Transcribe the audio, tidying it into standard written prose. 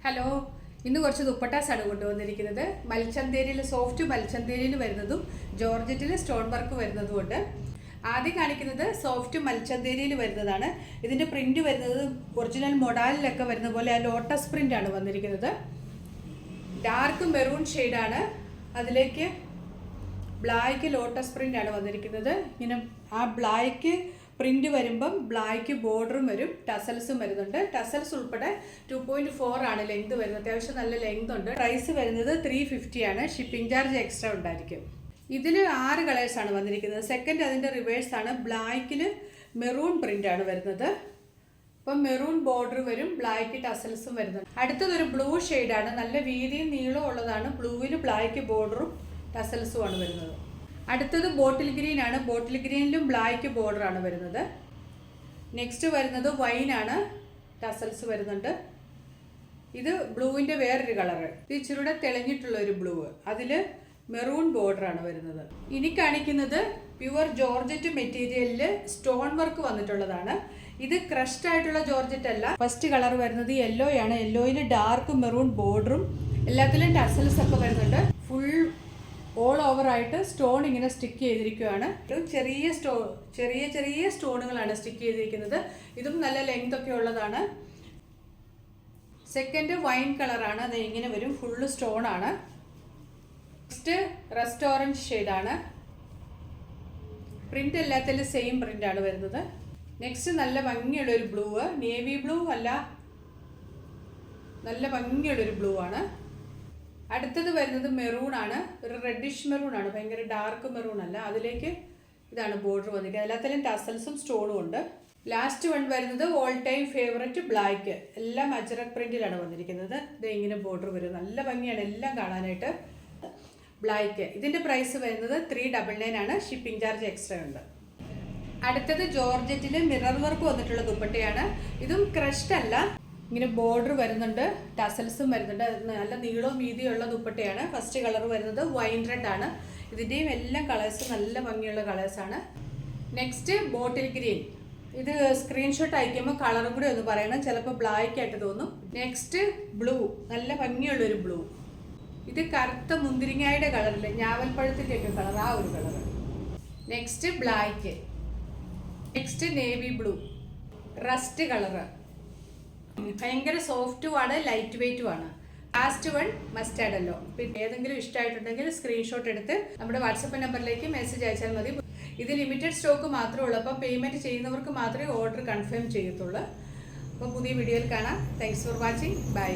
Hello, ഇന്ന് കുറച്ച് ദുപ്പട്ടാസാണ് കൊണ്ടുവന്നിരിക്കുന്നത്. മൽച്ചന്തേരിയിൽ സോഫ്റ്റ് മൽച്ചന്തേരിയിൽ വരുന്നതും ജോർജറ്റിൽ സ്റ്റോൺ വർക്ക് വരുന്നതുകൊണ്ട് ആദ്യം കാണിക്കുന്നത് സോഫ്റ്റ് മൽച്ചന്തേരിയിൽ വരുന്നതാണ്. ഇതിൻ്റെ പ്രിന്റ് വരുന്നത് ഒറിജിനൽ മൊഡാലിലൊക്കെ വരുന്ന പോലെ ആ ലോട്ടസ് പ്രിന്റ് ആണ് വന്നിരിക്കുന്നത്. ഡാർക്ക് മെറൂൺ ഷെയ്ഡാണ്, അതിലേക്ക് ബ്ലാക്ക് ലോട്ടസ് പ്രിന്റ് ആണ് വന്നിരിക്കുന്നത്. ഇങ്ങനെ ആ ബ്ലാക്ക് പ്രിന്റ് വരുമ്പം ബ്ലാക്ക് ബോർഡറും വരും, ടസൽസും വരുന്നുണ്ട്. ടസൽസ് ഉൾപ്പെടെ 2.4 ആണ് ലെങ്ത് വരുന്നത്. അത്യാവശ്യം നല്ല ലെങ്ത് ഉണ്ട്. പ്രൈസ് വരുന്നത് 350 ആണ്. ഷിപ്പിംഗ് ചാർജ് എക്സ്ട്രാ ഉണ്ടായിരിക്കും. ഇതിൽ 6 കളേഴ്സാണ് വന്നിരിക്കുന്നത്. സെക്കൻഡ് അതിൻ്റെ റിവേഴ്സ് ആണ്. ബ്ലാക്കിൽ മെറൂൺ പ്രിന്റ് ആണ് വരുന്നത്. അപ്പം മെറൂൺ ബോർഡർ വരും, ബ്ലാക്ക് ടസൽസും വരുന്നുണ്ട്. അടുത്തതൊരു ബ്ലൂ ഷെയ്ഡാണ്, നല്ല വീതിയും നീളവും ഉള്ളതാണ്. ബ്ലൂവിൽ ബ്ലാക്ക് ബോർഡറും ടസൽസും ആണ് വരുന്നത്. അടുത്തത് ബോട്ടിൽ ഗ്രീൻ ആണ്. ബോട്ടിൽ ഗ്രീനിലും ബ്ലാക്ക് ബോർഡർ ആണ് വരുന്നത്. നെക്സ്റ്റ് വരുന്നത് വൈൻ ആണ്, ടസൽസ് വരുന്നുണ്ട്. ഇത് ബ്ലൂവിൻ്റെ വേറൊരു കളറ്, ഇത് ഇച്ചിരൂടെ തെളിഞ്ഞിട്ടുള്ള ഒരു ബ്ലൂ, അതിൽ മെറൂൺ ബോർഡർ ആണ് വരുന്നത്. ഇനി കാണിക്കുന്നത് പ്യുവർ ജോർജറ്റ് മെറ്റീരിയലിൽ സ്റ്റോൺ വർക്ക് വന്നിട്ടുള്ളതാണ്. ഇത് ക്രഷ്ഡ് ആയിട്ടുള്ള ജോർജറ്റ് അല്ല. ഫസ്റ്റ് കളർ വരുന്നത് യെല്ലോ ആണ്. യെല്ലോയിൽ ഡാർക്ക് മെറൂൺ ബോർഡറും എല്ലാത്തിലും ടസൽസ് ഒക്കെ വരുന്നുണ്ട്. ഫുൾ ഓൾ ഓവർ ആയിട്ട് സ്റ്റോൺ ഇങ്ങനെ സ്റ്റിക്ക് ചെയ്തിരിക്കുകയാണ്. ചെറിയ സ്റ്റോണുകളാണ് സ്റ്റിക്ക് ചെയ്തിരിക്കുന്നത്. ഇതും നല്ല ലെങ്ത് ഒക്കെ ഉള്ളതാണ്. സെക്കൻഡ് വൈൻ കളറാണ്, അത് ഇങ്ങനെ വരും, ഫുള്ള് സ്റ്റോൺ ആണ്. നെക്സ്റ്റ് റസ്റ്റ് ഓറഞ്ച് ഷെയ്ഡാണ്. പ്രിന്റ് എല്ലാത്തിലും സെയിം പ്രിന്റ് ആണ് വരുന്നത്. നെക്സ്റ്റ് നല്ല ഭംഗിയുള്ളൊരു ബ്ലൂ, നേവി ബ്ലൂ അല്ല, നല്ല ഭംഗിയുള്ളൊരു ബ്ലൂ ആണ്. അടുത്തത് വരുന്നത് മെറൂൺ ആണ്, ഒരു റെഡിഷ് മെറൂൺ ആണ്, ഭയങ്കര ഡാർക്ക് മെറൂൺ അല്ല. അതിലേക്ക് ഇതാണ് ബോർഡർ വന്നിരിക്കുന്നത്. എല്ലാത്തിലും ടസൽസും സ്റ്റോണും ഉണ്ട്. ലാസ്റ്റ് വൺ വരുന്നത് ഓൾ ടൈം ഫേവററ്റ് ബ്ലാക്ക്, എല്ലാം അജറക് പ്രിന്റിലാണ് വന്നിരിക്കുന്നത്. ഇത് ഇങ്ങനെ ബോർഡർ വരും, നല്ല ഭംഗിയാണ് എല്ലാം കാണാനായിട്ട്. ബ്ലാക്ക്, ഇതിൻ്റെ പ്രൈസ് വരുന്നത് 399 ആണ്. ഷിപ്പിംഗ് ചാർജ് എക്സ്ട്രാ ഉണ്ട്. അടുത്തത് ജോർജറ്റിൽ മിറർ വർക്ക് വന്നിട്ടുള്ള ദുപ്പട്ടയാണ്. ഇതും ക്രഷ്ഡ് അല്ല, ഇങ്ങനെ ബോർഡർ വരുന്നുണ്ട്, ടസൽസും വരുന്നുണ്ട്. നല്ല നീളവും വീതിയുള്ള ദുപ്പട്ടയാണ്. ഫസ്റ്റ് കളർ വരുന്നത് വൈൻ റെഡ് ആണ്. ഇതിൻ്റെയും എല്ലാം കളേഴ്സ് നല്ല ഭംഗിയുള്ള കളേഴ്സാണ്. നെക്സ്റ്റ് ബോട്ടിൽ ഗ്രീൻ, ഇത് സ്ക്രീൻഷോട്ട് അയക്കുമ്പോൾ കളറും കൂടി ഒന്ന് പറയണം, ചിലപ്പോൾ ബ്ലാക്ക് ആയിട്ട് തോന്നും. നെക്സ്റ്റ് ബ്ലൂ, നല്ല ഭംഗിയുള്ളൊരു ബ്ലൂ. ഇത് കറുത്ത മുന്തിരിങ്ങയുടെ കളറിൽ, ഞാവൽപ്പഴത്തിൻ്റെയൊക്കെ കളർ, ആ ഒരു colour. Next black. Next navy blue, rest colour, ഭയങ്കര സോഫ്റ്റുമാണ്, ലൈറ്റ് വെയ്റ്റും ആണ്. Last one mustard yellow. പിന്നെ ഏതെങ്കിലും ഇഷ്ടമായിട്ടുണ്ടെങ്കിൽ സ്ക്രീൻഷോട്ട് എടുത്ത് നമ്മുടെ വാട്സപ്പ് നമ്പറിലേക്ക് മെസ്സേജ് അയച്ചാൽ മതി. ഇത് ലിമിറ്റഡ് സ്റ്റോക്ക് മാത്രമേ ഉള്ളൂ, അപ്പോൾ പേയ്മെൻറ്റ് ചെയ്യുന്നവർക്ക് മാത്രമേ ഓർഡർ കൺഫേം ചെയ്യത്തുള്ളൂ. അപ്പോൾ പുതിയ വീഡിയോയിൽ കാണാം. Thanks for watching. ബൈ.